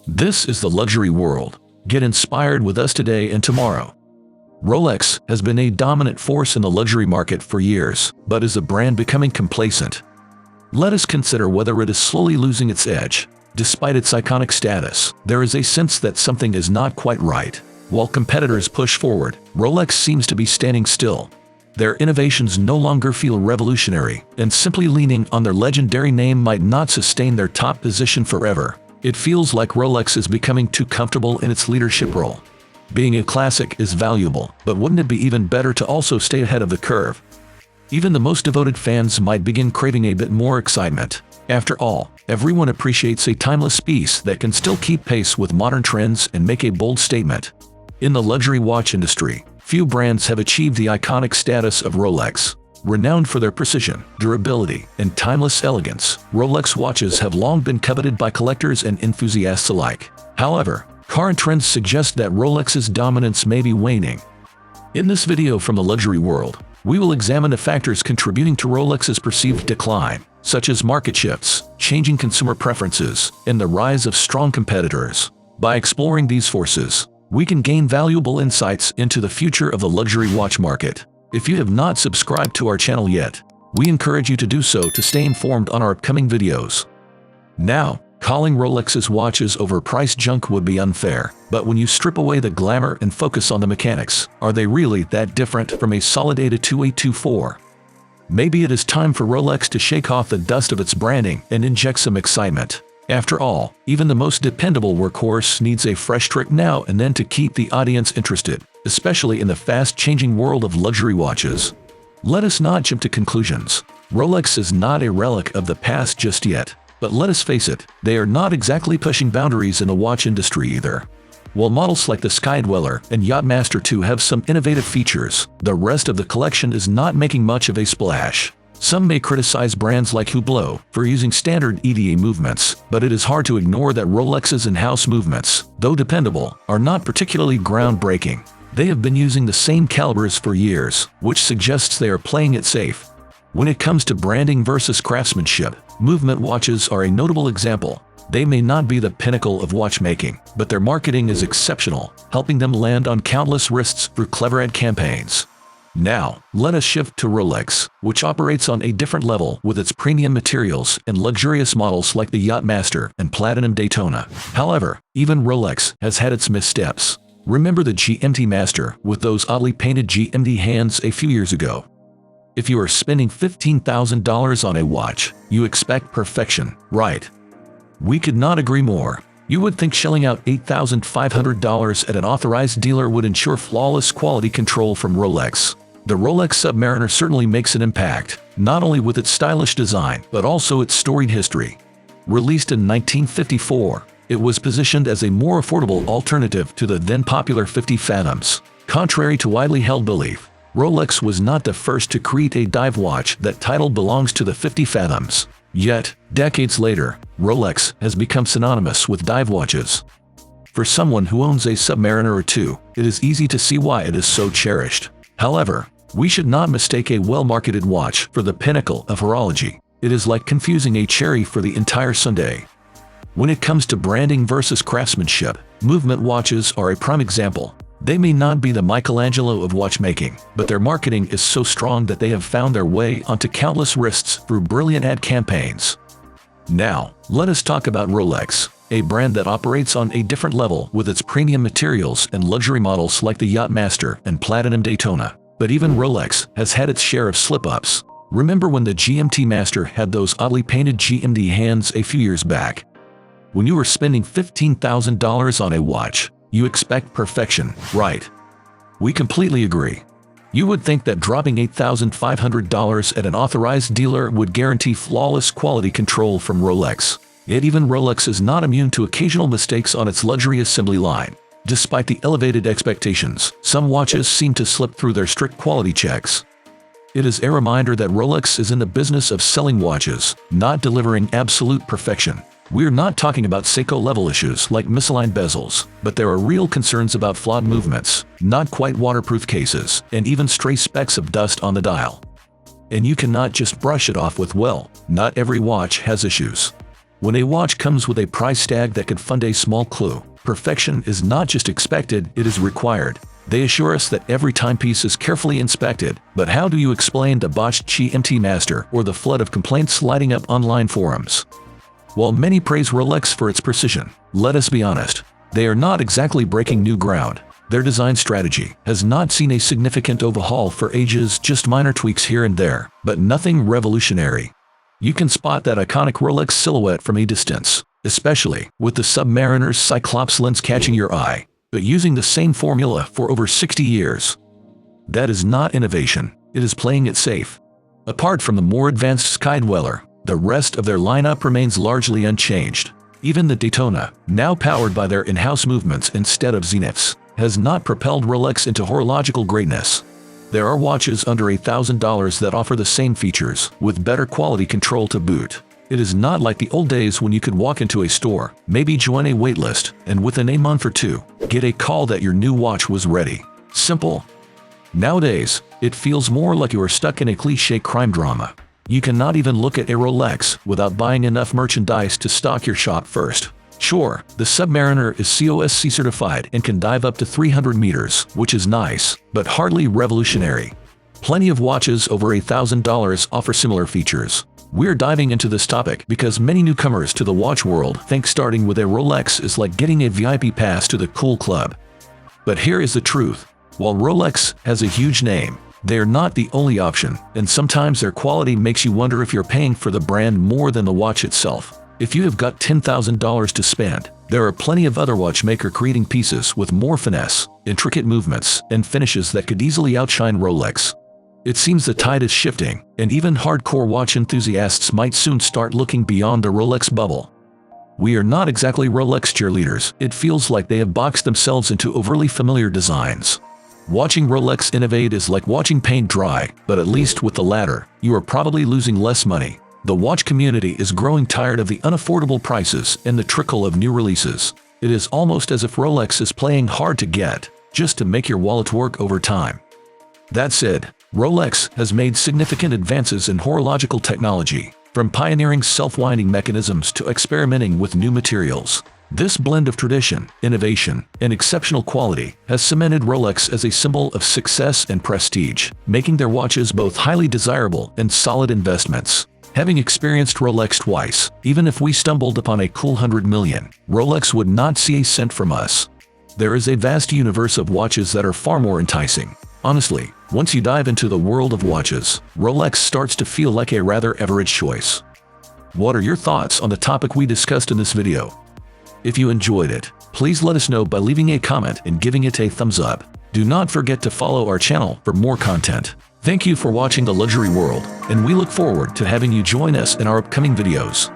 This is the luxury world. Get inspired with us today and tomorrow. Rolex has been a dominant force in the luxury market for years, but is the brand becoming complacent? Let us consider whether it is slowly losing its edge. Despite its iconic status, there is a sense that something is not quite right. While competitors push forward, Rolex seems to be standing still. Their innovations no longer feel revolutionary, and simply leaning on their legendary name might not sustain their top position forever. It feels like Rolex is becoming too comfortable in its leadership role. Being a classic is valuable, but wouldn't it be even better to also stay ahead of the curve? Even the most devoted fans might begin craving a bit more excitement. After all, everyone appreciates a timeless piece that can still keep pace with modern trends and make a bold statement. In the luxury watch industry, few brands have achieved the iconic status of Rolex. Renowned for their precision, durability, and timeless elegance, Rolex watches have long been coveted by collectors and enthusiasts alike. However, current trends suggest that Rolex's dominance may be waning. In this video from the luxury world, we will examine the factors contributing to Rolex's perceived decline, such as market shifts, changing consumer preferences, and the rise of strong competitors. By exploring these forces, we can gain valuable insights into the future of the luxury watch market. If you have not subscribed to our channel yet, we encourage you to do so to stay informed on our upcoming videos. Now, calling Rolex's watches overpriced junk would be unfair, but when you strip away the glamour and focus on the mechanics, are they really that different from a solid 2824? Maybe it is time for Rolex to shake off the dust of its branding and inject some excitement. After all, even the most dependable workhorse needs a fresh trick now and then to keep the audience interested, especially in the fast-changing world of luxury watches. Let us not jump to conclusions. Rolex is not a relic of the past just yet, but let us face it, they are not exactly pushing boundaries in the watch industry either. While models like the Skydweller and Yachtmaster 2 have some innovative features, the rest of the collection is not making much of a splash. Some may criticize brands like Hublot for using standard EDA movements, but it is hard to ignore that Rolex's in-house movements, though dependable, are not particularly groundbreaking. They have been using the same calibers for years, which suggests they are playing it safe. When it comes to branding versus craftsmanship, movement watches are a notable example. They may not be the pinnacle of watchmaking, but their marketing is exceptional, helping them land on countless wrists through clever ad campaigns. Now, let us shift to Rolex, which operates on a different level with its premium materials and luxurious models like the Yachtmaster and Platinum Daytona. However, even Rolex has had its missteps. Remember the GMT Master with those oddly painted GMT hands a few years ago? If you are spending $15,000 on a watch, you expect perfection, right? We could not agree more. You would think shelling out $8,500 at an authorized dealer would ensure flawless quality control from Rolex. The Rolex Submariner certainly makes an impact, not only with its stylish design, but also its storied history. Released in 1954, it was positioned as a more affordable alternative to the then-popular 50 Fathoms. Contrary to widely held belief, Rolex was not the first to create a dive watch that title belongs to the 50 Fathoms. Yet, decades later, Rolex has become synonymous with dive watches. For someone who owns a Submariner or two, it is easy to see why it is so cherished. However, we should not mistake a well-marketed watch for the pinnacle of horology. It is like confusing a cherry for the entire sundae. When it comes to branding versus craftsmanship, movement watches are a prime example. They may not be the Michelangelo of watchmaking, but their marketing is so strong that they have found their way onto countless wrists through brilliant ad campaigns. Now, let us talk about Rolex, a brand that operates on a different level with its premium materials and luxury models like the Yachtmaster and Platinum Daytona. But even Rolex has had its share of slip-ups. Remember when the GMT Master had those oddly painted GMT hands a few years back? When you were spending $15,000 on a watch, you expect perfection, right? We completely agree. You would think that dropping $8,500 at an authorized dealer would guarantee flawless quality control from Rolex. Yet even Rolex is not immune to occasional mistakes on its luxury assembly line. Despite the elevated expectations, some watches seem to slip through their strict quality checks. It is a reminder that Rolex is in the business of selling watches, not delivering absolute perfection. We're not talking about Seiko-level issues like misaligned bezels, but there are real concerns about flawed movements, not quite waterproof cases, and even stray specks of dust on the dial. And you cannot just brush it off with, well, not every watch has issues. When a watch comes with a price tag that could fund a small clue, perfection is not just expected, it is required. They assure us that every timepiece is carefully inspected, but how do you explain the botched GMT master or the flood of complaints lighting up online forums? While many praise Rolex for its precision, let us be honest, they are not exactly breaking new ground. Their design strategy has not seen a significant overhaul for ages, just minor tweaks here and there, but nothing revolutionary. You can spot that iconic Rolex silhouette from a distance, especially with the Submariner's Cyclops lens catching your eye, but using the same formula for over 60 years. That is not innovation, it is playing it safe. Apart from the more advanced Skydweller, the rest of their lineup remains largely unchanged. Even the Daytona, now powered by their in-house movements instead of zeniths, has not propelled Rolex into horological greatness. There are watches under $1,000 that offer the same features, with better quality control to boot. It is not like the old days when you could walk into a store, maybe join a waitlist, and within a month or two, get a call that your new watch was ready. Simple. Nowadays, it feels more like you are stuck in a cliché crime drama. You cannot even look at a Rolex without buying enough merchandise to stock your shop first. Sure, the Submariner is COSC certified and can dive up to 300 meters, which is nice, but hardly revolutionary. Plenty of watches over $1,000 offer similar features. We're diving into this topic because many newcomers to the watch world think starting with a Rolex is like getting a VIP pass to the cool club. But here is the truth. While Rolex has a huge name, they are not the only option, and sometimes their quality makes you wonder if you're paying for the brand more than the watch itself. If you have got $10,000 to spend, there are plenty of other watchmaker creating pieces with more finesse, intricate movements, and finishes that could easily outshine Rolex. It seems the tide is shifting, and even hardcore watch enthusiasts might soon start looking beyond the Rolex bubble. We are not exactly Rolex cheerleaders, it feels like they have boxed themselves into overly familiar designs. Watching Rolex innovate is like watching paint dry, but at least with the latter, you are probably losing less money. The watch community is growing tired of the unaffordable prices and the trickle of new releases. It is almost as if Rolex is playing hard to get, just to make your wallet work over time. That said, Rolex has made significant advances in horological technology, from pioneering self-winding mechanisms to experimenting with new materials. This blend of tradition, innovation, and exceptional quality has cemented Rolex as a symbol of success and prestige, making their watches both highly desirable and solid investments. Having experienced Rolex twice, even if we stumbled upon a cool 100 million, Rolex would not see a cent from us. There is a vast universe of watches that are far more enticing. Honestly, once you dive into the world of watches, Rolex starts to feel like a rather average choice. What are your thoughts on the topic we discussed in this video? If you enjoyed it, please let us know by leaving a comment and giving it a thumbs up. Do not forget to follow our channel for more content. Thank you for watching The Luxury World, and we look forward to having you join us in our upcoming videos.